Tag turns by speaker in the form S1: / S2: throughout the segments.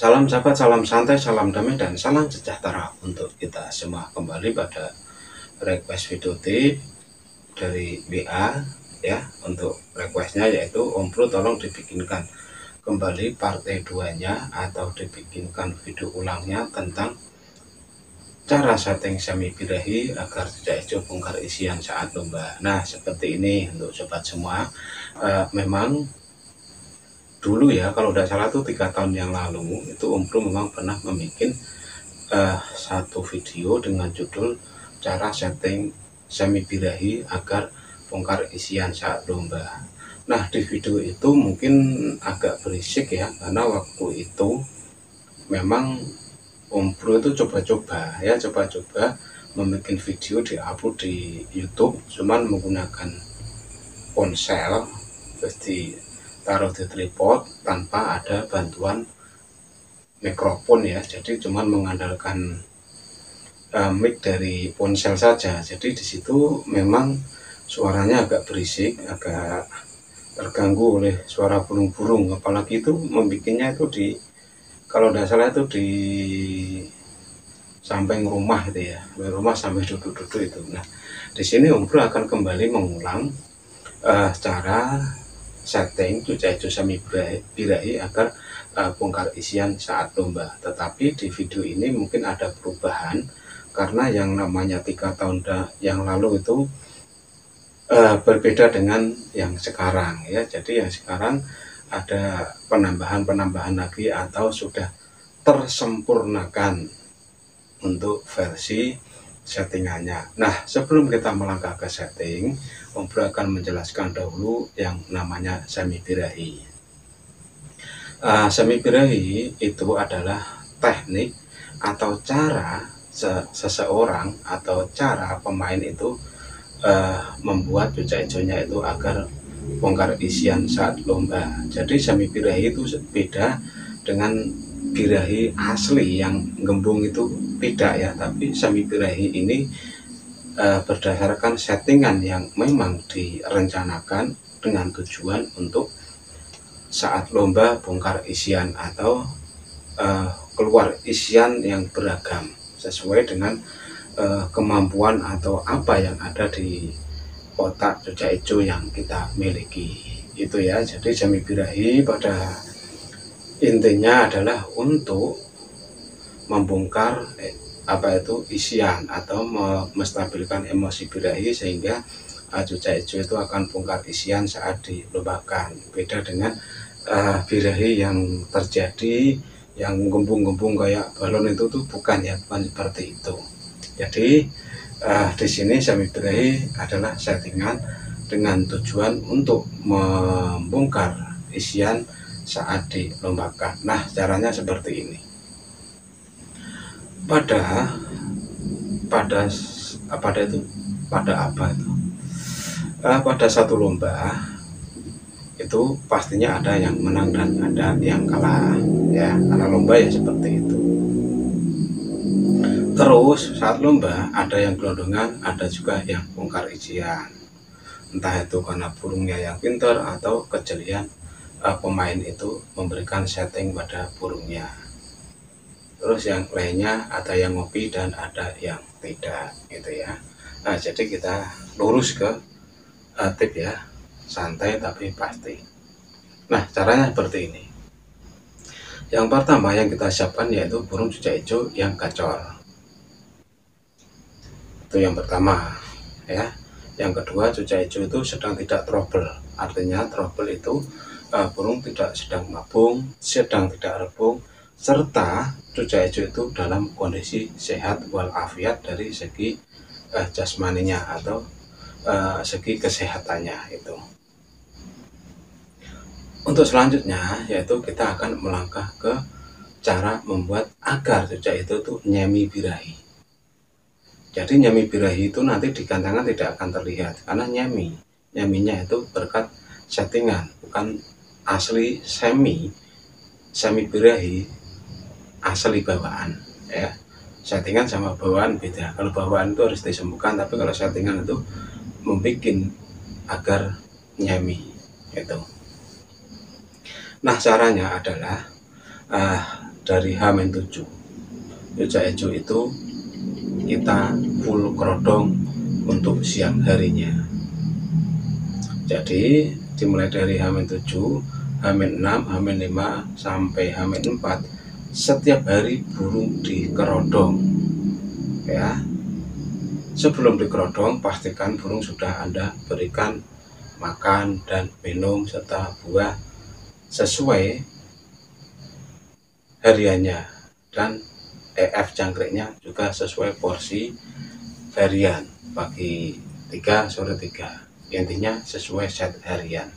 S1: Salam sahabat, salam santai, salam damai, dan salam sejahtera untuk kita semua. Kembali pada request video tip dari WA ya. Untuk requestnya yaitu Om Bro tolong dibikinkan kembali parte 2-nya atau dibikinkan video ulangnya tentang cara setting semi birahi agar tidak hijau bongkar isian saat lomba. Nah, seperti ini untuk sobat semua. Memang dulu ya, kalau tidak salah tuh 3 tahun yang lalu itu Om Bro memang pernah membuat satu video dengan judul cara setting semi birahi agar bongkar isian saat lomba. Nah, di video itu mungkin agak berisik ya, karena waktu itu memang Om Bro itu coba-coba membuat video di-upload di YouTube, cuman menggunakan ponsel terus ditaruh di tripod tanpa ada bantuan mikrofon ya. Jadi cuman mengandalkan mic dari ponsel saja. Jadi di situ memang suaranya agak berisik, agak terganggu oleh suara burung-burung, apalagi itu membikinnya itu di, kalau tidak salah itu di samping rumah itu ya, rumah sampai duduk-duduk itu. Nah, di sini Om Bro akan kembali mengulang cara setting cucai semi birahi agar bongkar isian saat lomba. Tetapi di video ini mungkin ada perubahan karena yang namanya 3 tahun yang lalu itu berbeda dengan yang sekarang ya. Jadi yang sekarang ada penambahan lagi atau sudah tersempurnakan untuk versi settingannya. Nah, sebelum kita melangkah ke setting, Om Bro akan menjelaskan dahulu yang namanya semi birahi. Semi birahi itu adalah teknik atau cara seseorang atau cara pemain itu membuat cucai hijaunya itu agar bongkar isian saat lomba. Jadi semi birahi itu beda dengan birahi asli yang gembung itu, tidak ya. Tapi semi birahi ini berdasarkan settingan yang memang direncanakan dengan tujuan untuk saat lomba bongkar isian atau keluar isian yang beragam sesuai dengan kemampuan atau apa yang ada di otak cucai hijau yang kita miliki itu ya. Jadi semi birahi pada intinya adalah untuk membongkar isian atau menstabilkan emosi birahi sehingga cucai hijau itu akan bongkar isian saat dilombakan. Beda dengan birahi yang terjadi yang gembung-gembung kayak balon itu tuh bukan ya, bukan seperti itu. Jadi di sini semi birahi adalah settingan dengan tujuan untuk membongkar isian saat dilombakan. Nah, caranya seperti ini. Pada satu lomba itu pastinya ada yang menang dan ada yang kalah ya, karena lomba ya seperti itu. Terus saat lomba ada yang gelondongan, ada juga yang bongkar isian, entah itu karena burungnya yang pintar atau kejelian pemain itu memberikan setting pada burungnya. Terus yang lainnya ada yang ngopi dan ada yang tidak gitu ya. Nah, jadi kita lurus ke tip ya, santai tapi pasti. Nah, caranya seperti ini. Yang pertama yang kita siapkan yaitu burung cucai hijau yang gacor. Itu yang pertama ya. Yang kedua, cucai hijau itu sedang tidak trouble. Artinya trouble itu burung tidak sedang mabung, sedang tidak rebung, serta cucai hijau itu dalam kondisi sehat walafiat dari segi jasmaninya atau segi kesehatannya itu. Untuk selanjutnya yaitu kita akan melangkah ke cara membuat agar cucai itu tuh nyemi birahi. Jadi nyemi birahi itu nanti di gantangan tidak akan terlihat karena nyeminya itu berkat settingan, bukan asli semi birahi asli bawaan ya. Settingan sama bawaan beda. Kalau bawaan itu harus disembuhkan, tapi kalau settingan itu membuat agar nyemi itu. Nah, caranya adalah dari H-7 Jogja Ejo itu kita full kerodong untuk siang harinya. Jadi dimulai dari H-7, H-6, H-5 sampai H-4 setiap hari burung dikerodong ya. Sebelum dikerodong pastikan burung sudah Anda berikan makan dan minum serta buah sesuai hariannya, dan EF jangkriknya juga sesuai porsi harian, pagi 3 sore 3, intinya sesuai set harian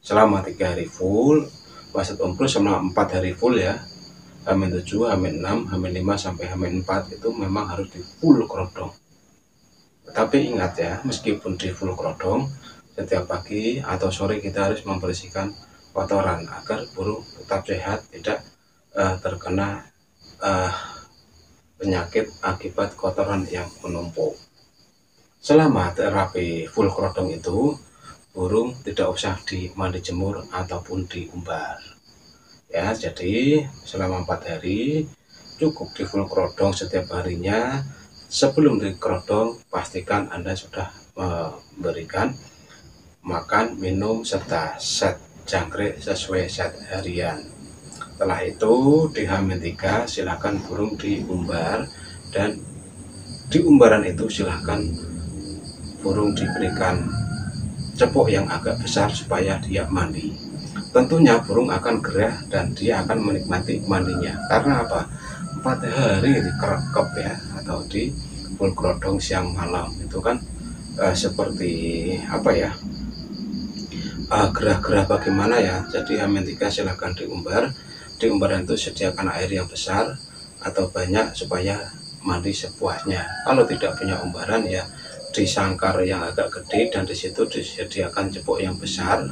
S1: selama 3 hari full. Wasit Umpul selama 4 hari full ya, H-7, H-6, H-5 sampai H-4 itu memang harus di full kerodong. Tapi ingat ya, meskipun di full kerodong, setiap pagi atau sore kita harus membersihkan kotoran agar burung tetap sehat, tidak terkena penyakit akibat kotoran yang menumpuk. Selama terapi full kerodong itu, burung tidak usah dimandi jemur ataupun diumbar ya. Jadi selama 4 hari cukup di full kerodong setiap harinya. Sebelum dikerodong pastikan Anda sudah memberikan makan, minum, serta set jangkrik sesuai set harian. Setelah itu di H-3 silahkan burung diumbar, dan di umbaran itu silahkan burung diberikan cepuk yang agak besar supaya dia mandi. Tentunya burung akan gerah dan dia akan menikmati mandinya. Karena apa? 4 hari dikerekep ya, atau di full kerodong siang malam itu kan seperti apa ya, gerah-gerah bagaimana ya. Jadi H-3 silahkan diumbar. Di umbaran itu sediakan air yang besar atau banyak supaya mandi sepuasnya. Kalau tidak punya umbaran ya di sangkar yang agak gede, dan di situ disediakan cepuk yang besar,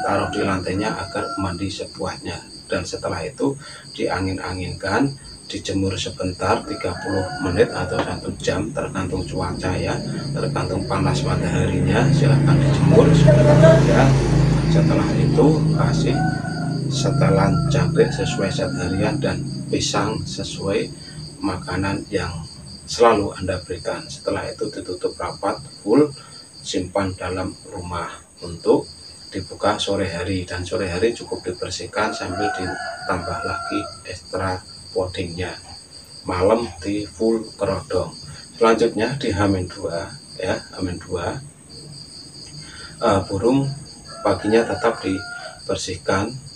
S1: taruh di lantainya agar mandi sepuasnya. Dan setelah itu diangin-anginkan, dijemur sebentar 30 menit atau 1 jam tergantung cuaca ya, tergantung panas mataharinya. Silahkan dijemur sebentar saja. Setelah itu kasih setelan jangkrik sesuai set harian dan pisang sesuai makanan yang selalu Anda berikan. Setelah itu ditutup rapat full, simpan dalam rumah untuk dibuka sore hari, dan sore hari cukup dibersihkan sambil ditambah lagi ekstra podingnya. Malam di full kerodong. Selanjutnya di H-2 ya, H-2 burung paginya tetap dibersihkan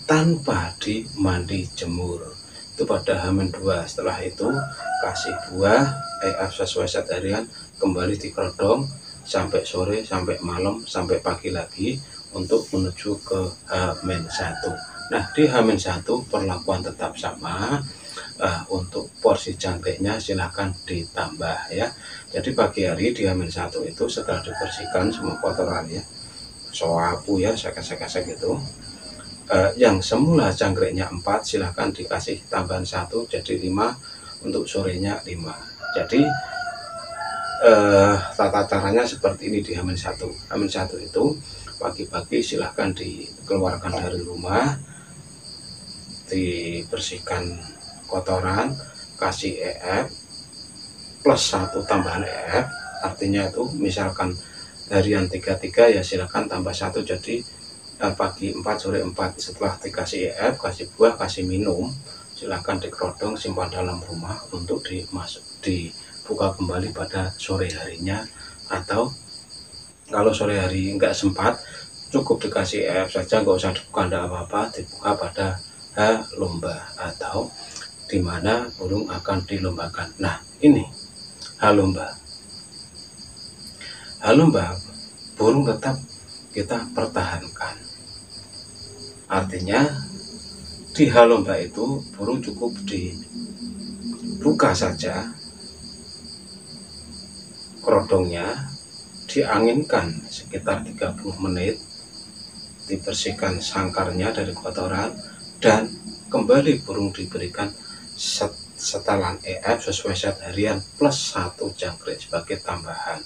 S1: tanpa dimandi jemur, itu pada H-2. Setelah itu kasih buah EF sesuai set harian, kembali dikerodong sampai sore, sampai malam, sampai pagi lagi untuk menuju ke H-1. Nah di H-1 perlakuan tetap sama. Untuk porsi jangkriknya silahkan ditambah ya. Jadi pagi hari di H-1 itu setelah dibersihkan semua kotorannya, sapu ya, seket-seket gitu, yang semula jangkriknya 4 silahkan dikasih tambahan 1 jadi 5, untuk sorenya 5. Jadi tata caranya seperti ini di H-1. H-1 itu pagi-pagi silahkan dikeluarkan dari rumah, dibersihkan kotoran, kasih EF plus 1 tambahan EF. Artinya itu misalkan harian 33 ya silahkan tambah 1 jadi pagi 4 sore 4. Setelah dikasih EF, kasih buah, kasih minum, silahkan dikerodong, simpan dalam rumah untuk dibuka kembali pada sore harinya. Atau kalau sore hari nggak sempat, cukup dikasih EF saja, nggak usah dibuka, enggak apa-apa. Dibuka pada H-lomba atau dimana burung akan dilombakan. Nah ini H-lomba. H-lomba burung tetap kita pertahankan. Artinya di H-lomba itu burung cukup dibuka saja kerodongnya, dianginkan sekitar 30 menit, dibersihkan sangkarnya dari kotoran, dan kembali burung diberikan setelan EF sesuai set harian plus 1 jangkrik sebagai tambahan.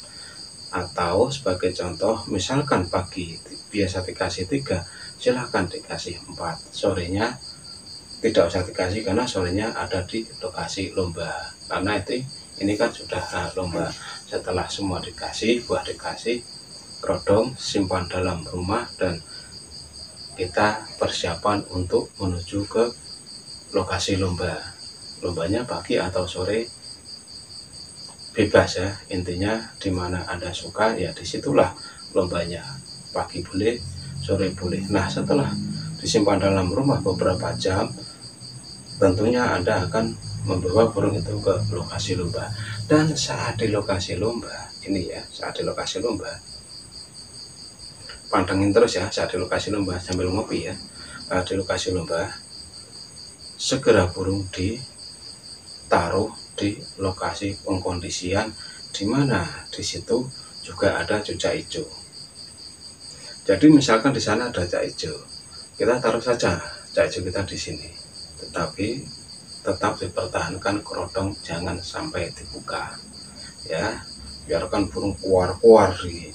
S1: Atau sebagai contoh, misalkan pagi biasa dikasih 3, silahkan dikasih 4, sorenya tidak usah dikasih karena sorenya ada di lokasi lomba, karena ini kan sudah lomba. Setelah semua dikasih, buah dikasih, kerodong simpan dalam rumah, dan kita persiapan untuk menuju ke lokasi lomba. Lombanya pagi atau sore bebas ya, intinya dimana Anda suka ya disitulah lombanya, pagi boleh, sore boleh. Nah, setelah disimpan dalam rumah beberapa jam, tentunya Anda akan membawa burung itu ke lokasi lomba. Dan saat di lokasi lomba ini ya, saat di lokasi lomba, pantengin terus ya, saat di lokasi lomba sambil ngopi ya. Di lokasi lomba segera burung ditaruh di lokasi pengkondisian, di mana di situ juga ada cucak hijau. Jadi misalkan di sana ada cucak hijau, kita taruh saja cucak hijau kita di sini, tetapi tetap dipertahankan kerodong, jangan sampai dibuka ya, biarkan burung keluar di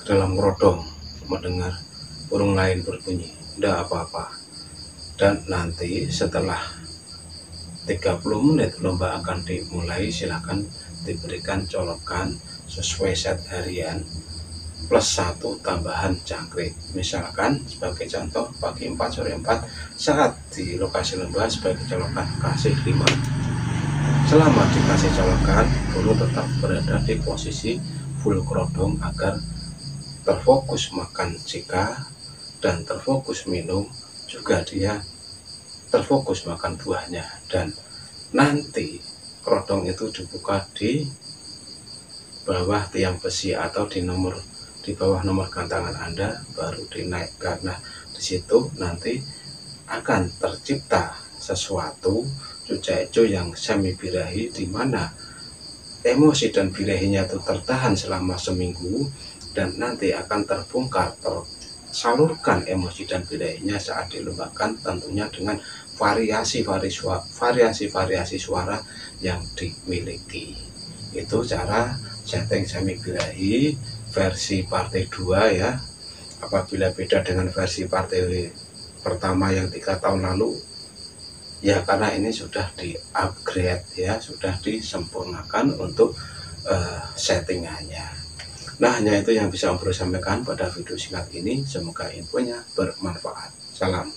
S1: dalam kerodong mendengar burung lain berbunyi, tidak apa-apa. Dan nanti setelah 30 menit lomba akan dimulai, silahkan diberikan colokan sesuai set harian plus 1 tambahan jangkrik. Misalkan sebagai contoh pagi 4 sore 4, saat di lokasi lomba sebagai colokan kasih 5. Selama dikasih colokan, burung tetap berada di posisi full kerodong agar terfokus makan jika dan terfokus minum, juga dia terfokus makan buahnya. Dan nanti kerodong itu dibuka di bawah tiang besi atau di bawah nomor gantangan Anda, baru dinaikkan. Nah, di situ nanti akan tercipta sesuatu cucak hijau yang semi birahi, di mana emosi dan birahinya itu tertahan selama seminggu, dan nanti akan terbongkar, tersalurkan emosi dan birahinya saat dilombakan, tentunya dengan variasi suara yang dimiliki. Itu cara setting semi birahi versi partai 2 ya. Apabila beda dengan versi partai pertama yang 3 tahun lalu, ya karena ini sudah di upgrade ya, sudah disempurnakan untuk settingannya. Nah, hanya itu yang bisa Om Bro sampaikan pada video singkat ini. Semoga infonya bermanfaat. Salam.